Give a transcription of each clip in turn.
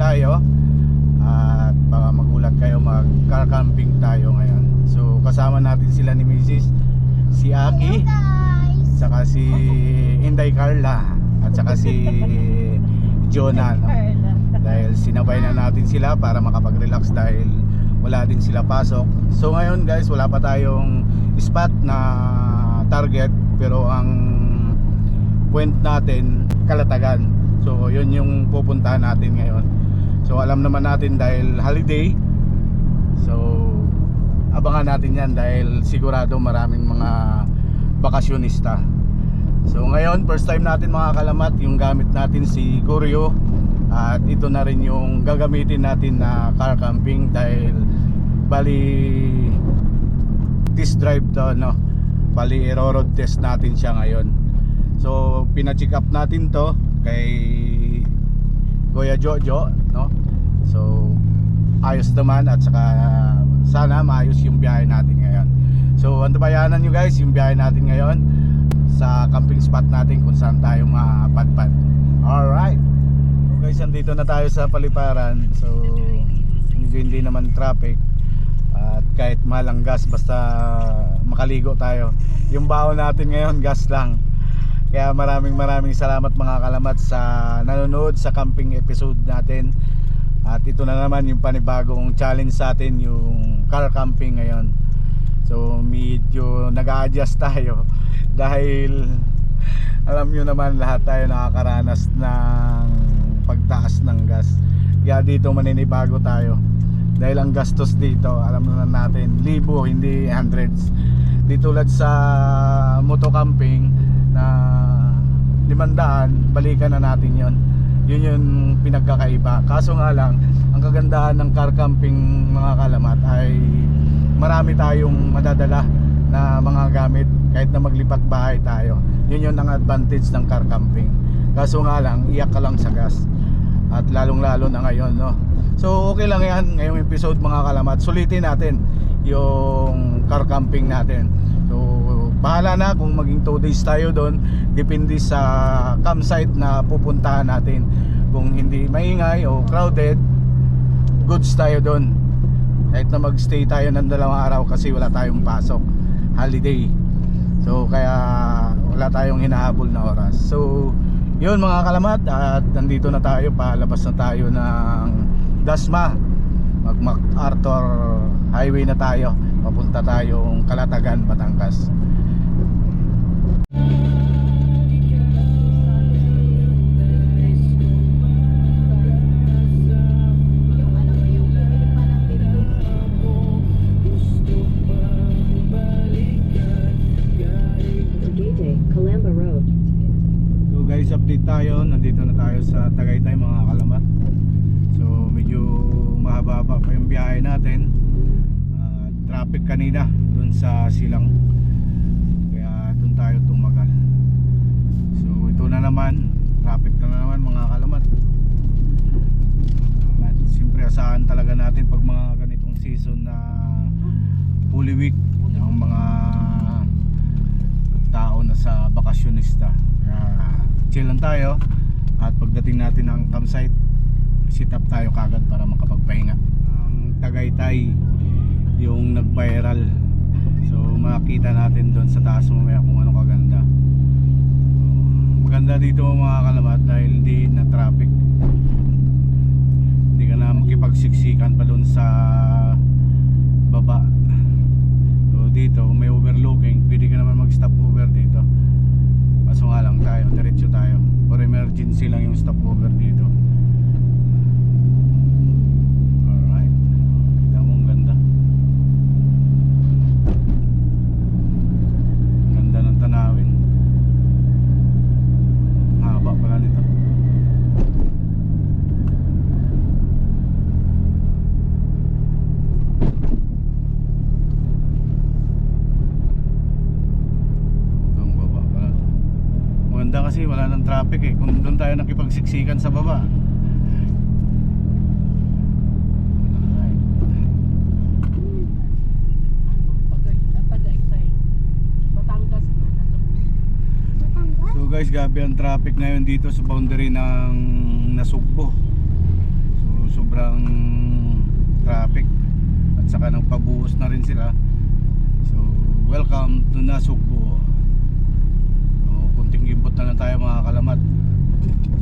tayo. At baka magulat kayo, mag-car camping tayo ngayon. So kasama natin sila ni Mrs. Si Aki, saka si Inday Carla, at saka si Jonah, no? Dahil sinabay na natin sila para makapag-relax dahil wala din sila pasok. So ngayon guys, wala pa tayong spot na target, pero ang point natin Kalatagan. So yun yung pupuntahan natin ngayon. So alam naman natin dahil holiday, so abangan natin yan dahil sigurado maraming mga bakasyonista. So ngayon first time natin mga kalamat, yung gamit natin si Goryo. At ito na rin yung gagamitin natin na car camping dahil bali test drive to, no? Bali road test natin siya ngayon. So pina-check up natin to kay Kuya Jojo, no? So ayos naman at saka sana maayos yung biyahe natin ngayon. So antabayanan nyo guys yung biyahe natin ngayon sa camping spot natin kung saan tayo mapadpad. Alright, so guys, andito na tayo sa Paliparan. So hindi naman traffic at kahit mahal ang gas, basta makaligo tayo. Yung baon natin ngayon gas lang. Kaya maraming salamat mga kalamat sa nanonood sa camping episode natin. At ito na naman yung panibagong challenge sa atin, yung car camping ngayon. So medyo nag-a-adjust tayo dahil alam nyo naman lahat tayo nakakaranas ng pagtaas ng gas. Kaya dito maninibago tayo dahil ang gastos dito, alam na natin, libo hindi hundreds. Di tulad sa moto camping na 500, balikan na natin yon. Yun yung pinagkakaiba. Kaso nga lang, ang kagandahan ng car camping mga kalamat ay marami tayong madadala na mga gamit kahit na maglipat bahay tayo. Yun ang advantage ng car camping. Kaso nga lang, iyak ka lang sa gas. At lalong lalo na ngayon, no? So okay lang yan, ngayong episode mga kalamat. Sulitin natin yung car camping natin. So bahala na kung maging 2 days tayo doon, depende sa campsite na pupuntahan natin. Kung hindi maingay o crowded, goods tayo doon. Kahit na magstay tayo ng 2 araw kasi wala tayong pasok, holiday. So kaya wala tayong hinahabol na oras. So yun mga kalamat, at nandito na tayo, palabas na tayo ng Dasma. Mag-MacArthur Highway na tayo, papunta tayong Kalatagan, Batangas. So guys, update tayo, nandito na tayo sa Tagaytay mga kalamat. So medyo mahaba pa yung biyahe natin. Traffic kanina dun sa Silang, kaya dun tayo tumagal. So ito na naman, traffic na naman mga kalamat. At siyempre asahan talaga natin pag mga ganitong season na Holy Week, yung mga tao na sa bakasyonista. Chill lang tayo, at pagdating natin ng campsite, sit up tayo kagad para makapagpahinga. Ang Tagaytay yung nag-viral, so makita natin doon sa taas mamaya kung ano kaganda. Maganda dito mga kalamat dahil hindi na traffic, hindi ka na makipagsiksikan pa doon sa baba. So dito may overlooking, pwede ka naman mag-stop over dito. Kaso nga lang tayo, diretso tayo, for emergency lang yung stop over dito. Alright, kita mo ang ganda. Ganda ng tanawin. Haba pala nito. Kasi wala nang traffic eh, kung doon tayo nakipagsiksikan sa baba. So guys, gabi ang traffic ngayon dito sa boundary ng Nasugbo. So sobrang traffic at saka nagpabuhos na rin sila. So welcome to Nasugbu. So kunting gimbot na lang tayo mga kalamat.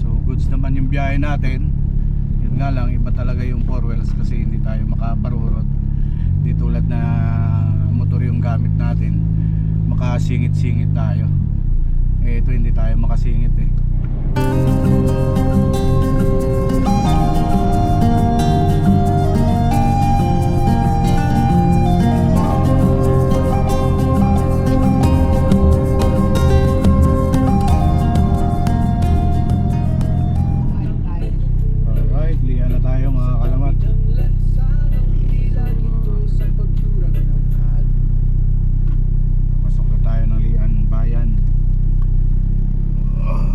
So goods naman yung biyahe natin. Yun nga lang, iba talaga yung 4 wheels kasi hindi tayo makaparurot. Di tulad na motor yung gamit natin, makasingit-singit tayo. Eh ito hindi tayo makasingit eh. Alright, liyan na tayo mga kalamat. Pasok na tayo ng Lian Bayan.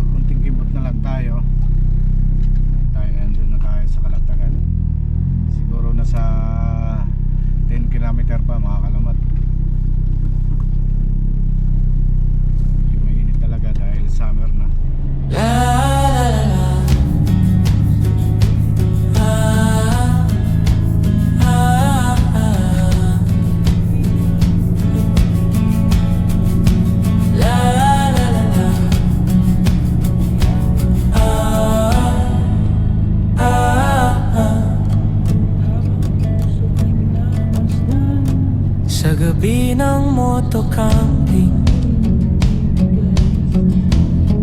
Kunting kibot na lang tayo. Andun na tayo sa Kalatagan. Siguro nasa 10 kilometer pa mga kalamat. Medyo mainit talaga dahil summer na. Sa gabi ng motocamping,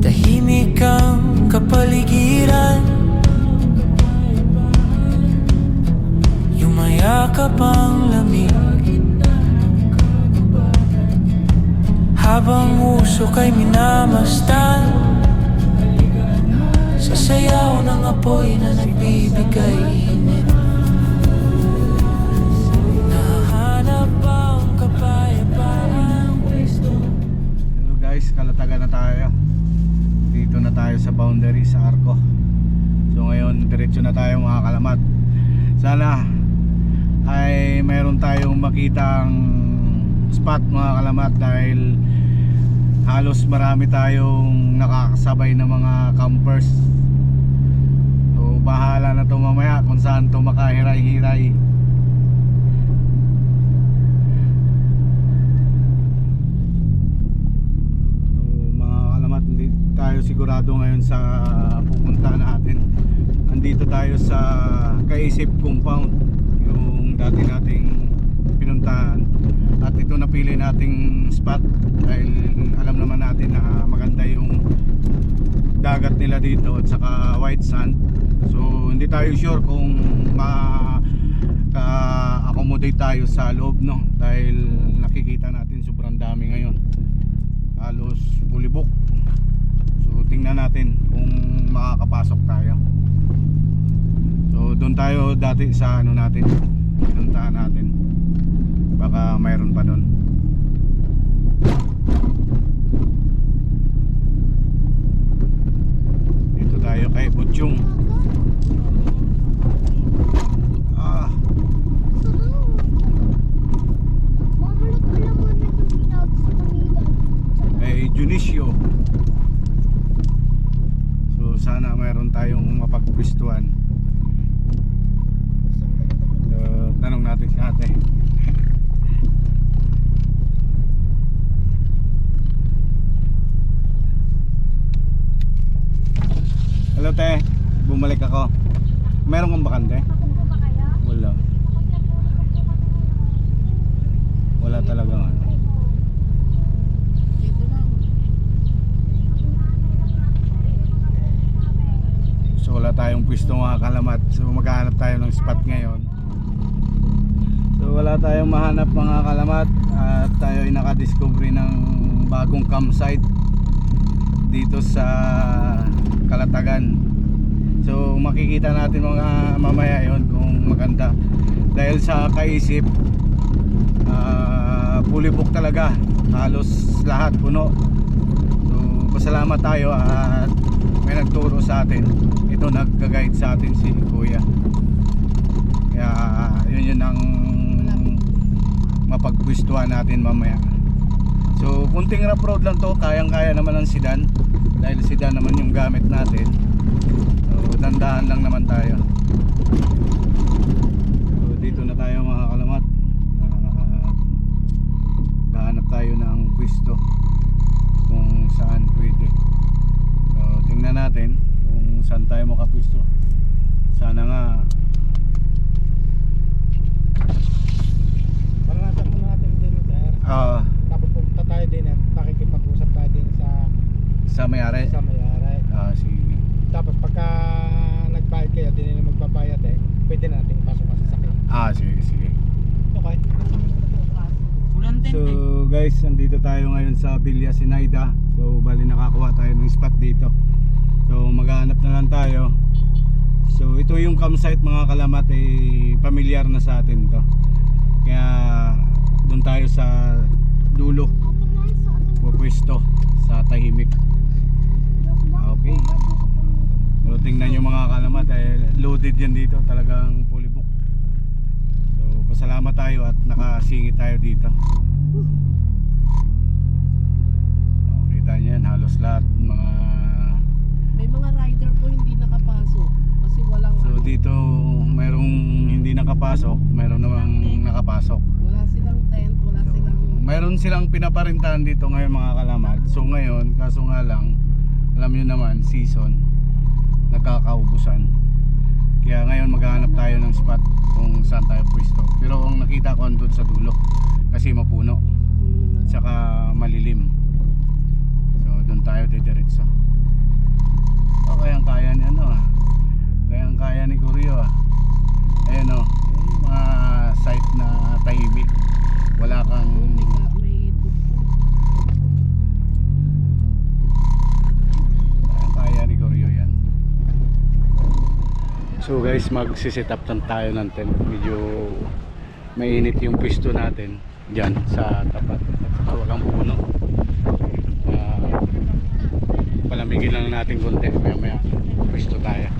tahimik ang kapaligiran, yumayakap ang lamig, habang usok ay minamasdan, sa sayaw ng apoy na nagbibigay init. Hello guys, Kalatagan na tayo. Dito na tayo sa boundary sa Arco. So ngayon, diretso na tayo mga kalamat. Sana ay mayroon tayong makitang spot mga kalamat dahil halos marami tayong nakakasabay na mga campers. So bahala na to mamaya kung saan to makahiray-hiray. Hindi tayo sigurado ngayon sa pupuntahan natin. Andito tayo sa Kaisip Compound, yung dati nating pinuntahan, at ito napili nating spot dahil alam naman natin na maganda yung dagat nila dito at saka white sand. So hindi tayo sure kung maka-accommodate tayo sa loob, no, dahil nakikita natin sobrang dami ngayon, halos fully booked. So tingnan natin kung makakapasok tayo. So doon tayo dati sa ano natin, pinuntahan natin. Baka mayroon pa doon. Dito tayo kay Butchung. Junicio. So sana mayroon tayong mapagpwestuhan. Tanong natin si ate. Hello te, bumalik ako. Meron kang bakante? Wala. Wala talaga nga. So wala tayong pwesto mga kalamat. So maghahanap tayo ng spot ngayon. So wala tayong mahanap mga kalamat. At tayo ay nakadiscovery ng bagong campsite dito sa Kalatagan. So makikita natin mga mamaya yon kung maganda. Dahil sa Kaisip, fully booked talaga. Halos lahat puno. So pasalamat tayo at may nagturo sa atin. Ito nagka-guide sa atin si Kuya. Kaya yun ang mapagpwestuhan natin mamaya. So kunting rough road lang to, kayang-kaya naman ng sedan dahil sedan naman yung gamit natin. So dandahan lang naman tayo. So dito na tayo mga kalamat. Hahanap tayo ng pwesto kung saan pwede. So tingnan natin kung saan tayo makapwesto. Sana nga Maranasan muna natin din sir. Tapos pupunta tayo din at pakikipag-usap tayo din sa may-ari. sa may-ari. Sige. Tapos pagka nagbayad kayo, din na magbabayad pwede na nating pasok sa sasakyan. Sige. Okay. So guys, andito tayo ngayon sa Villa Sinaida. So bali nakakuha tayo ng spot dito. So maghahanap na lang tayo. So ito yung campsite mga kalamat, pamilyar na sa atin to. Kaya doon tayo sa dulo, pupwesto sa tahimik. Okay. So tingnan nyo mga kalamat, loaded yan dito, talagang fully book. So pasalamat tayo at nakasingit tayo dito. Kita nyo yan, halos lahat mga... May mga rider po hindi nakapasok kasi walang So dito mayroong hindi nakapasok, mayroon namang nakapasok. wala silang tent, wala So, silang mayroon silang pinaparintahan dito ngayon mga kalamat. So ngayon, kaso nga lang, alam nyo naman, season, nagkakaubusan. Kaya ngayon maghahanap tayo ng spot kung saan tayo pwesto. Pero ang nakita ko andun sa dulo kasi mapuno, tsaka malilim. So doon tayo didiretso. O kayang-kaya ni kayang-kaya ni Kuryo Ayan o, mga site na tahimik. Wala kang may tugtog. kaya ni Goryo yan. So guys, magsiset up lang tayo ng tent. Medyo mainit yung pwesto natin dyan sa tapat at saka walang puno. Palamigin lang natin konti, maya pwesto tayo.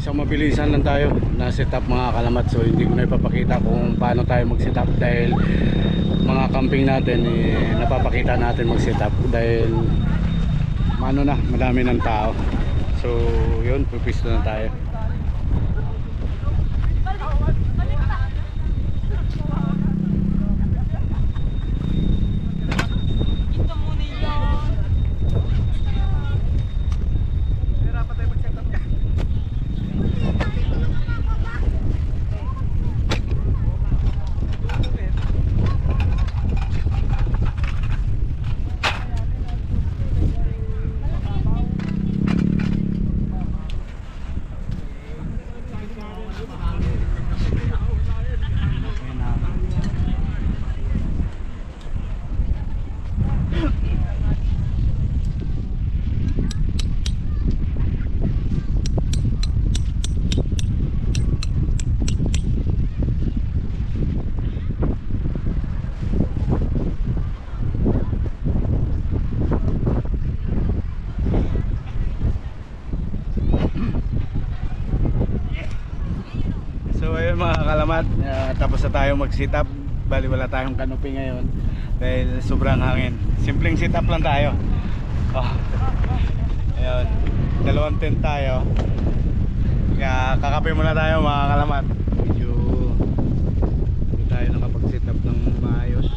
Isang mabilisan lang tayo na setup mga kalamat. So hindi ko na ipapakita kung paano tayo mag setup dahil mga camping natin napapakita natin mag setup dahil madami ng tao. So yun, pupisto na tayo. So ayun mga kalamat, tapos na tayo mag sit up. Bali wala tayong canopy ngayon dahil sobrang hangin. Simpleng sit up lang tayo. Ayun, dalawang tent tayo. Kaya kakape muna tayo mga kalamat. Medyo hindi tayo nakapag sit up ng maayos.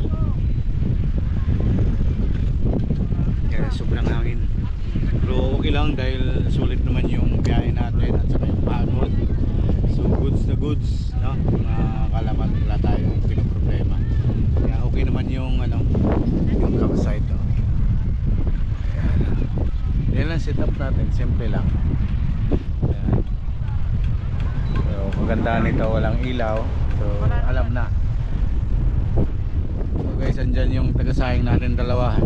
Kaya sobrang hangin. Pero okay lang dahil sulit naman yung biyahe natin at saka yung pagod. So goods na goods, no? Mga kalamat, wala tayong pinaproblema. Kaya okay naman yung yung campsite, no? Yan lang setup natin, simple lang. Ayan. So maganda nito, walang ilaw. So alam na. So guys, andyan yung taga-sahing natin dalawa.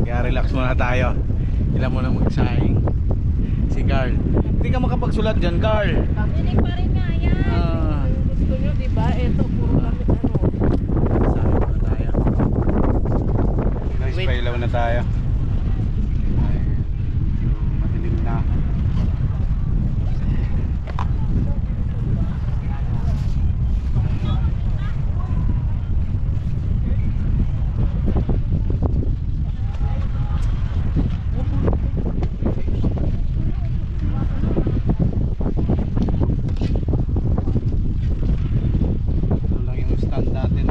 Kaya relax muna tayo. Ilan mo na mag-sahing. Si Carl. Di ka makapagsulat dyan, Carl. Dinig pa rin nga yan. Ah. Gusto nyo, di ba? Ito, puro kami ano. Saan na tayo? Guys, Wait. pailaw na tayo. Ay, medyo madilim na. Ito lang yung stand natin.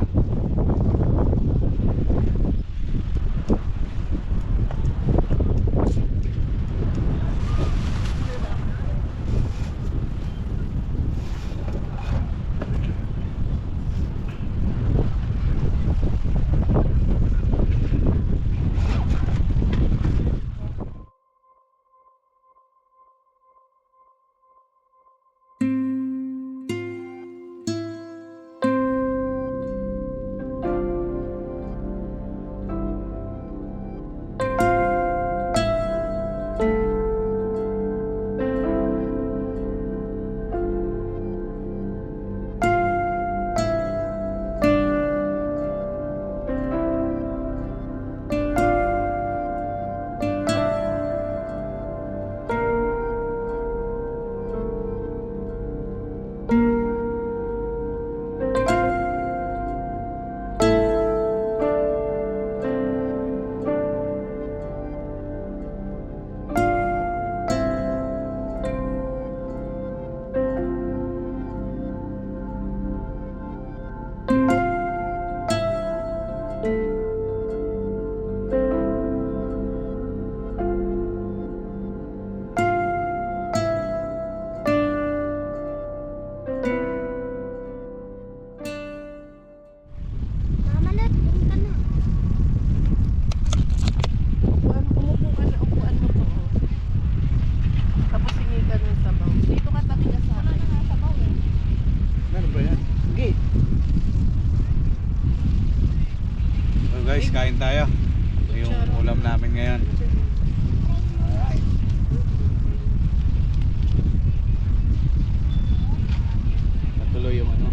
Mama, let, doon ka na. Upuan, umupo ka na, upuan mo po. Oh. Tapos hingi ka ng sabaw. Dito ka tabi ka sa akin. Meron ba yan? Sige. So guys, kain tayo. Ito yung ulam namin ngayon. Alright. Patuloy yung ano.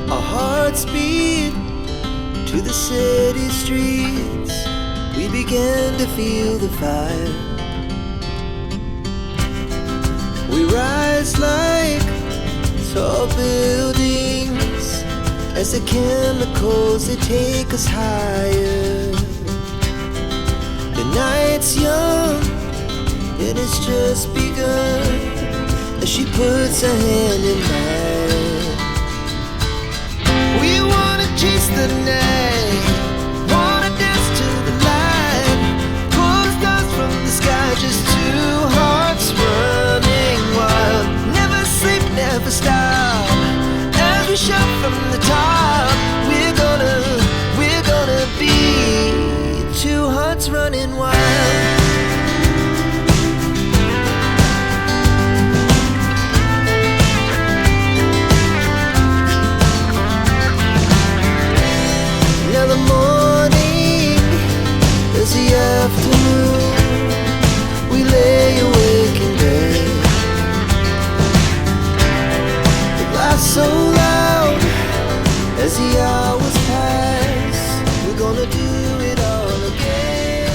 Our hearts beat to the city streets. We began to feel the fire. We rise like tall buildings as the chemicals they take us higher. The night's young and it's just begun as she puts her hand in mine. We wanna chase the night, wanna dance to the light, pull stars from the sky, just two hearts running wild. Never sleep, never stop, as we shout from the top. We're gonna be two hearts running wild. Now the morning is the afternoon. We lay awake in bed. The laugh so loud as the hours pass. We're gonna do it all again.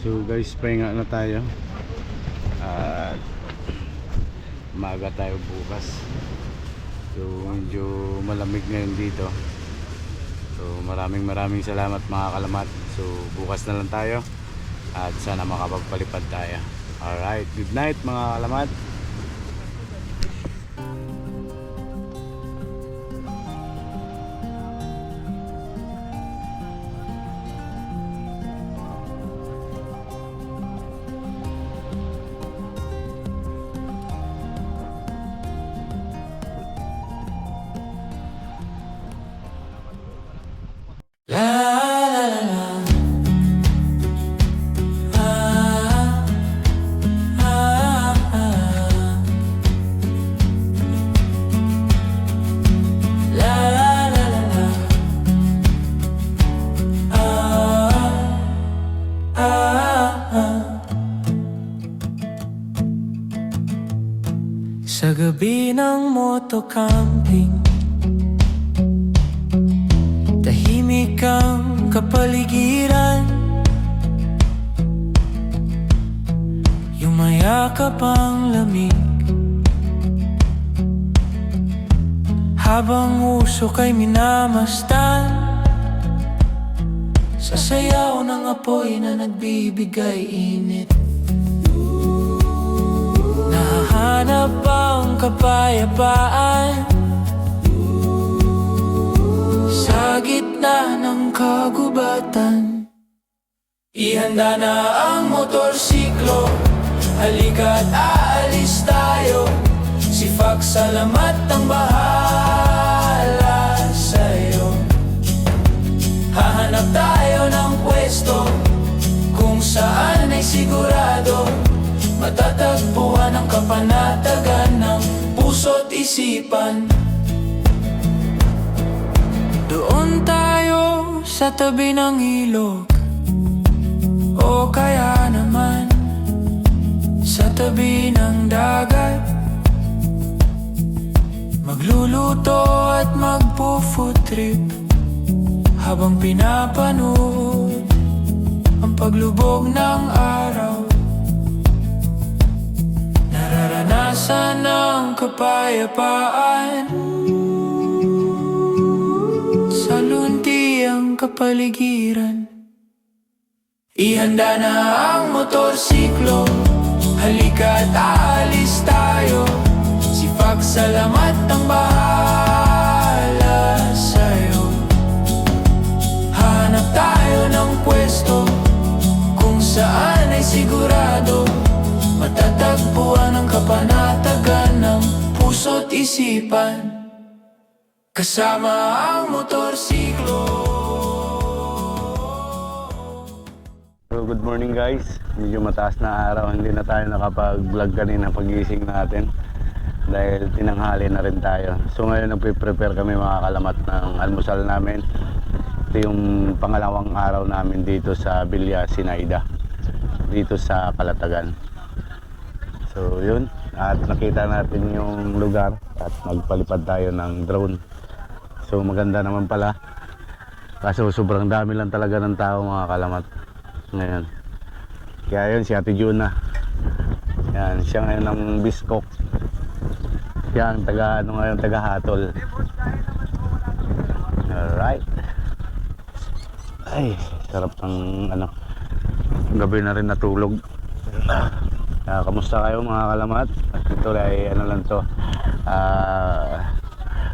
So guys, pahinga na tayo. At maaga tayo bukas. So medyo malamig ngayon dito. So maraming salamat mga kalamat. So bukas na lang tayo. At sana makapagpalipad tayo. Alright, good night mga kalamat. Sa gabi ng motocamping, tahimik ang kapaligiran, yumayakap ang lamig, habang usok ay minamastan, sa sayaw ng apoy na nagbibigay init. Nahanap ang kapayapaan sa gitna ng kagubatan. Ihanda na ang motorsiklo, halika't aalis tayo. Si Fox salamat ang bahala sa'yo. Hahanap tayo ng pwesto kung saan ay sigurado matatagpuan ang kapanatagan ng puso't isipan. Doon tayo sa tabi ng ilog, o kaya naman sa tabi ng dagat, magluluto at magpo-food trip habang pinapanood ang paglubog ng araw. Nararanasan ang kapayapaan sa luntiang kapaligiran. Ihanda na ang motorsiklo, halika't aalis tayo. Si Fox salamat ang bahala sa'yo. Hanap tayo ng pwesto kung saan ay sigurado matatagpuan ang kapanatagan ng puso't isipan, kasama ang motorsiklo. So good morning guys. Medyo mataas na araw. Hindi na tayo nakapag-vlog kanina pagising natin dahil tinanghali na rin tayo. So ngayon nagpe-prepare kami mga kalamat ng almusal namin. Ito yung pangalawang araw namin dito sa Villa Sinaida, dito sa Calatagan. So yun, at nakita natin yung lugar at magpalipad tayo ng drone. So maganda naman pala, kaso sobrang dami lang talaga ng tao mga kalamat ngayon. Kaya yun si Ate Juna, yan, siya ngayon ng Biskok, siya ang taga hatol. Alright, ay sarap ng gabi na rin natulog. Kamusta kayo mga kalamat? At ito ay lang to,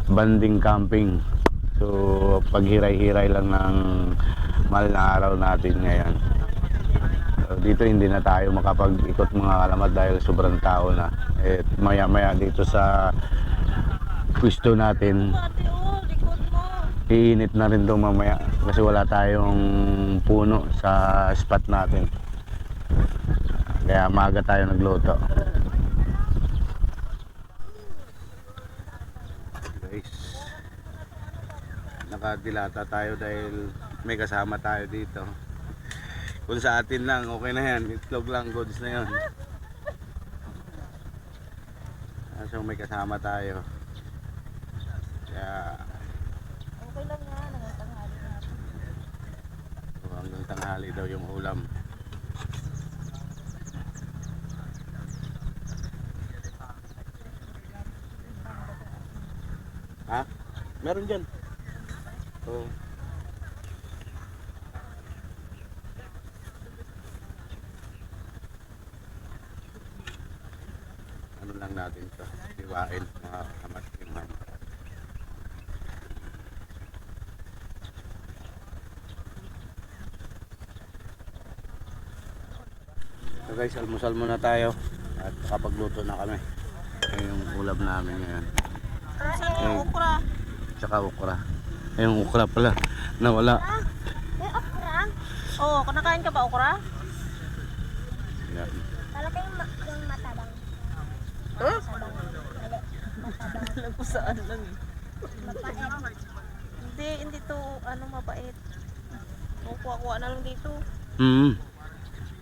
banding camping. So paghiray-hiray lang ng mahal na araw natin ngayon. So, dito hindi na tayo makapag-ikot mga kalamat dahil sobrang tao na. Maya maya dito sa pwesto natin, iinit na rin ito mamaya kasi wala tayong puno sa spot natin. Kaya maaga tayo nagluto. Guys, nakadilata tayo dahil may kasama tayo dito. Kung sa atin lang, okay na yan. Itlog lang, goods na yun. So may kasama tayo. Kaya Okay lang nga, nangantanghali natin. hanggang tanghali daw yung ulam. Meron dyan. Oh. Ano lang natin to, iwain mga kamat yung ano. So guys, almusal muna tayo at kapagluto na kami. Ito yung ulam namin ngayon. Okra. Tsaka okra. Ay, yung okra pala nawala. May okra? Oo, kinakain ka ba okra? Yan. Talaga yung matabang. Huh? Matabang. Mali. Matabang. Alam ko saan lang eh. Mapait. Hindi to ano mapait. Kuha-kuha na lang dito.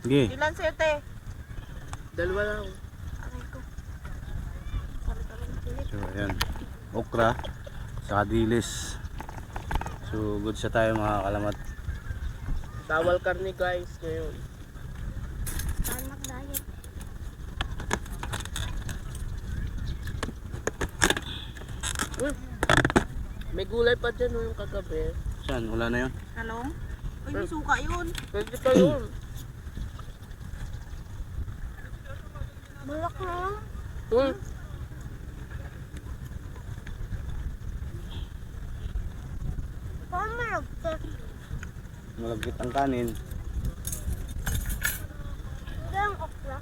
Sige. Ilan sa'yo, te? Dalawa lang. Aray ko. So ayan, okra saka dilis. So good sa tayo mga kalamat. Bawal karne guys ngayon. Saan mag-diet? May gulay pa dyan yung kagabi. Saan? Wala na yun? Talong? Uy, may suka yun. Pwede pa yun. Bulak na lang. Uy, Paano malagtas? Malagkit ang kanin. Ito yung okra.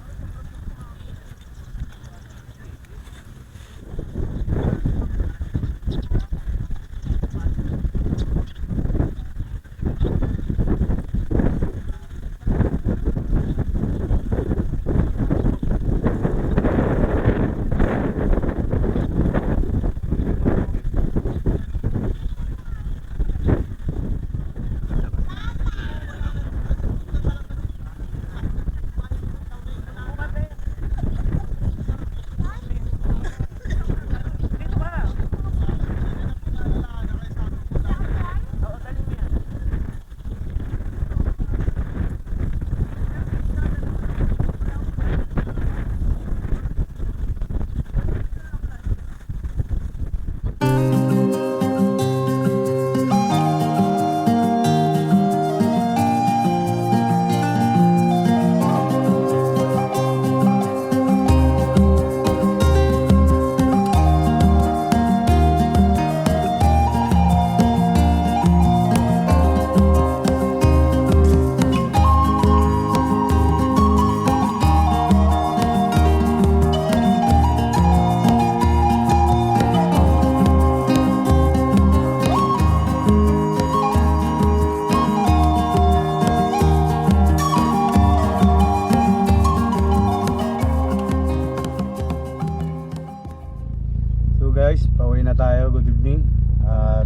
So guys, pauwi na tayo. Good evening.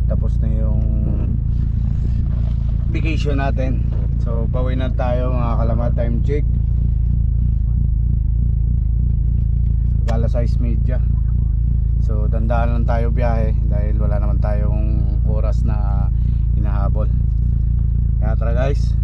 Tapos na yung vacation natin. So pauwi na tayo mga kalamat. Time check alas 6:30. So dandaan lang tayo biyahe dahil wala naman tayong oras na hinahabol. Kaya tara guys,